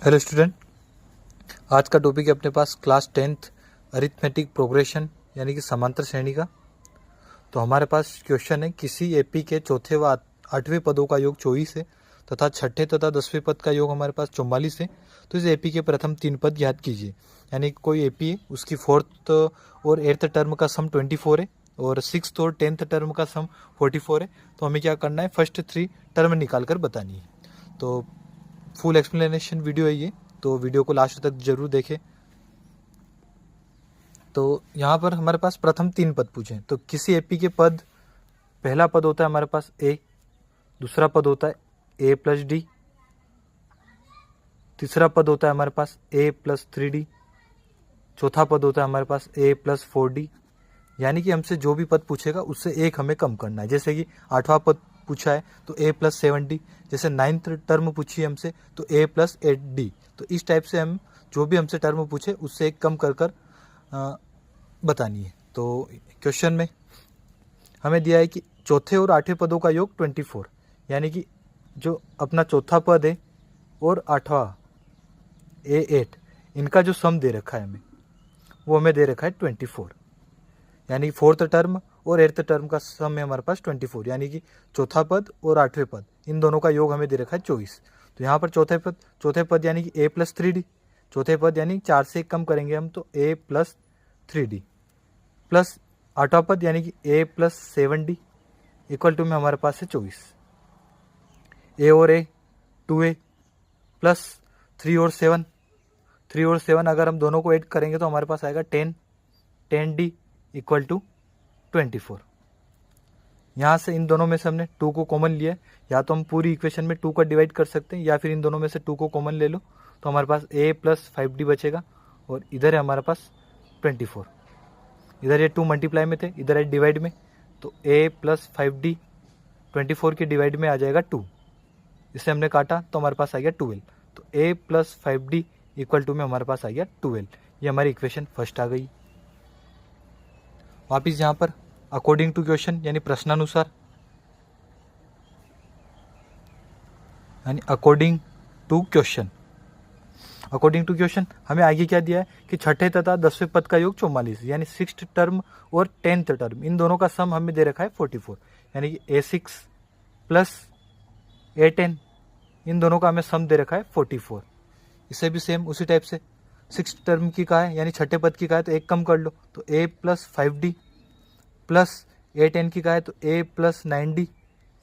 Hello student, आज का topic है अपने पास क्लास 10th अरिथमेटिक प्रोग्रेशन यानी कि समांतर श्रेणी का। तो हमारे पास क्वेश्चन है, किसी एपी के चौथे व आठवें पदों का योग 24 है तथा छठे तथा 10वें पद का योग हमारे पास 44 है। तो इस एपी के प्रथम 3 पद याद कीजिए। यानी कोई एपी है, उसकी 4th और 8th टर्म का सम 24 है और 6th और 10th टर्म का सम 44 है। तो हमें क्या करना है, फर्स्ट 3 टर्म निकाल कर बतानी है। तो फुल एक्सप्लेनेशन वीडियो है ये, तो वीडियो को लास्ट तक जरूर देखें। तो यहाँ पर हमारे पास प्रथम 3 पद पूछे। तो किसी एपी के पद, पहला पद होता है हमारे पास ए, दूसरा पद होता है ए प्लस डी, तीसरा पद होता है हमारे पास ए प्लस 3D, चौथा पद होता है हमारे पास ए प्लस 4D। यानी कि हमसे जो भी पद पूछेगा उससे एक हमें कम करना है। जैसे कि 8वां पद पूछा है तो ए प्लस 7D, जैसे 9th टर्म पूछी है हमसे तो ए प्लस 8D। तो इस टाइप से हम जो भी हमसे टर्म पूछे उससे एक कम कर कर बतानी है। तो क्वेश्चन में हमें दिया है कि चौथे और आठवें पदों का योग 24, यानी कि जो अपना चौथा पद है और 8वां A8, इनका जो सम दे रखा है हमें, वो हमें दे रखा है 24। यानी 4th टर्म और 8th टर्म का सम है हमारे पास 24, यानी कि चौथा पद और 8वें पद, इन दोनों का योग हमें दे रखा है 24। तो यहाँ पर चौथे पद यानी कि ए प्लस 3D, चौथे पद यानी 4 से कम करेंगे हम तो ए प्लस 3D, प्लस 8वां पद यानी कि ए प्लस 7D इक्वल टू में हमारे पास है 24। ए और ए 2A प्लस 3 और 7 अगर हम दोनों को ऐड करेंगे तो हमारे पास आएगा 10D इक्वल टू 24। यहाँ से इन दोनों में से हमने 2 को कॉमन लिया है। या तो हम पूरी इक्वेशन में 2 का डिवाइड कर सकते हैं, या फिर इन दोनों में से 2 को कॉमन ले लो तो हमारे पास a प्लस 5D बचेगा और इधर है हमारे पास 24। इधर ये 2 मल्टीप्लाई में थे, इधर है डिवाइड में, तो a प्लस 5D 24 के डिवाइड में आ जाएगा 2। इसे हमने काटा तो हमारे पास आ गया 12। तो a plus 5D equal to में हमारे पास आ गया 12। ये हमारी इक्वेशन फर्स्ट आ गई। वापिस यहाँ पर अकॉर्डिंग टू क्वेश्चन यानी प्रश्नानुसार, यानी अकॉर्डिंग टू क्वेश्चन हमें आगे क्या दिया है कि छठे तथा 10वें पद का योग 44, यानी 6th टर्म और 10th टर्म, इन दोनों का सम हमें दे रखा है 44। यानी कि A6 प्लस A10, इन दोनों का हमें सम दे रखा है 44। इसे भी सेम उसी टाइप से 6th टर्म की का है, यानी छठे पद की का है तो एक कम कर लो तो A plus 5D plus A10 की का है तो A plus 9D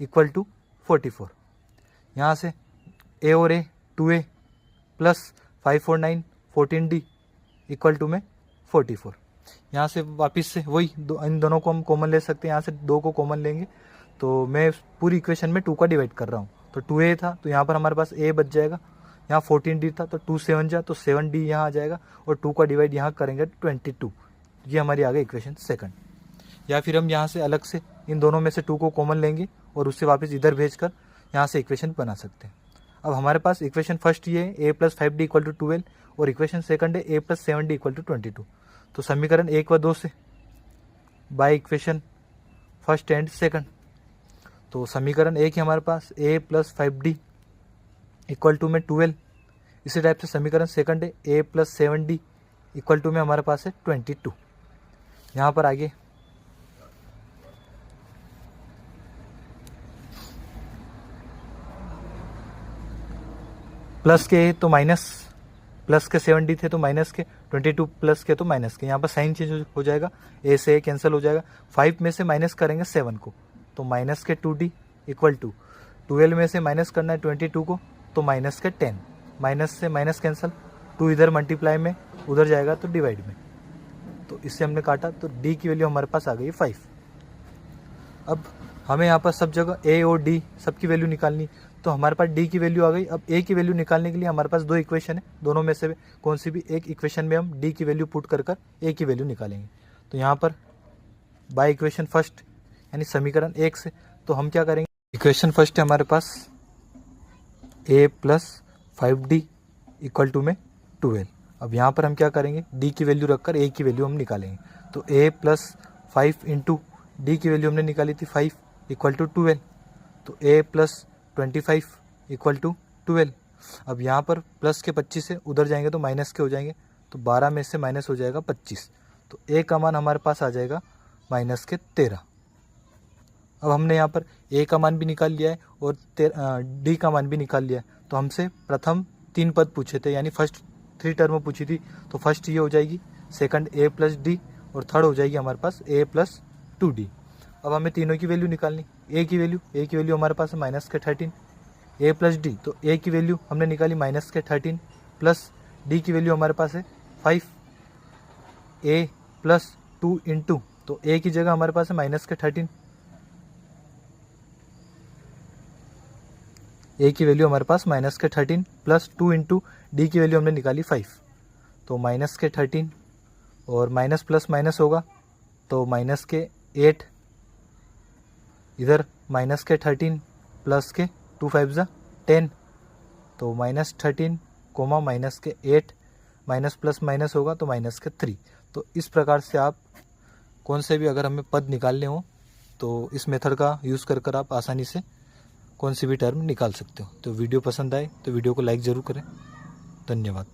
equal to 44। यहाँ से A और A 2A प्लस 5 और 9 14D इक्वल टू में 44। यहाँ से वापस से वही इन दोनों को हम कॉमन ले सकते हैं। यहाँ से 2 को कॉमन लेंगे तो मैं पूरी इक्वेशन में 2 का डिवाइड कर रहा हूँ। तो 2A था तो यहाँ पर हमारे पास A बच जाएगा, यहाँ 14D था तो 2 7 जा तो 7D यहाँ आ जाएगा और 2 का डिवाइड यहाँ करेंगे 22। ये हमारी आ गई इक्वेशन सेकंड। या फिर हम यहाँ से अलग से इन दोनों में से 2 को कॉमन लेंगे और उससे वापस इधर भेजकर यहाँ से इक्वेशन बना सकते हैं। अब हमारे पास इक्वेशन फर्स्ट ये है a plus 5D equal to 12 और इक्वेशन सेकंड है a plus 7D equal to 22। तो समीकरण 1 व 2 से by equation first and second, तो समीकरण 1 है हमारे पास a plus 5D equal to में 12। इसी टाइप से समीकरण सेकंड है a plus 7D equal to में हमारे पास है 22। यहाँ पर आगे प्लस के तो माइनस, प्लस के 7D थे तो माइनस के, 22 प्लस के तो माइनस के। यहाँ पर साइन चेंज हो जाएगा, ए से ए कैंसिल हो जाएगा। 5 में से माइनस करेंगे 7 को तो माइनस के 2D इक्वल टू 12 में से माइनस करना है 22 को तो माइनस के 10। माइनस से माइनस कैंसिल, 2 इधर मल्टीप्लाई में उधर जाएगा तो डिवाइड में, तो इससे हमने काटा तो D की वैल्यू हमारे पास आ गई 5। अब हमें यहाँ पर सब जगह A और D सबकी वैल्यू निकालनी, तो हमारे पास D की वैल्यू आ गई। अब A की वैल्यू निकालने के लिए हमारे पास 2 इक्वेशन है, दोनों में से कौन सी भी एक इक्वेशन में हम D की वैल्यू पुट कर A की वैल्यू निकालेंगे। तो यहाँ पर बाय इक्वेशन फर्स्ट यानी समीकरण 1 से तो हम क्या करेंगे, इक्वेशन फर्स्ट है हमारे पास a plus 5D equal to में 12। अब यहाँ पर हम क्या करेंगे, D की वैल्यू रखकर A की वैल्यू हम निकालेंगे। तो a प्लस 5 इंटू D की वैल्यू हमने निकाली थी 5 इक्वल टू 12, तो a प्लस 25 इक्वल टू 12। अब यहाँ पर प्लस के 25 है, उधर जाएंगे तो माइनस के हो जाएंगे, तो 12 में से माइनस हो जाएगा 25, तो ए का मान हमारे पास आ जाएगा माइनस के 13। अब हमने यहाँ पर ए का मान भी निकाल लिया है और डी का मान भी निकाल लिया है। तो हमसे प्रथम 3 पद पूछे थे, यानी फर्स्ट 3 टर्म पूछी थी, तो फर्स्ट ये हो जाएगी, सेकंड ए प्लस डी, और थर्ड हो जाएगी हमारे पास ए प्लस 2d। अब हमें तीनों की वैल्यू निकालनी। ए की वैल्यू हमारे पास है माइनस के 13, ए प्लस डी, तो ए की वैल्यू हमने निकाली माइनस के 13, प्लस डी की वैल्यू हमारे पास है 5, ए प्लस 2 इंटू, तो ए की जगह हमारे पास है माइनस के 13, ए की वैल्यू हमारे पास माइनस के 13 प्लस 2 इंटू डी की वैल्यू हमने निकाली 5, तो माइनस के 13 और माइनस प्लस माइनस होगा तो माइनस के 8, इधर माइनस के 13 प्लस के 2 5 10, तो माइनस 13 कोमा माइनस के 8, माइनस प्लस माइनस होगा तो माइनस के 3। तो इस प्रकार से आप कौन से भी अगर हमें पद निकालने हो तो इस मेथड का यूज़ कर आप आसानी से कौन सी भी टर्म निकाल सकते हो। तो वीडियो पसंद आए तो वीडियो को लाइक ज़रूर करें। धन्यवाद।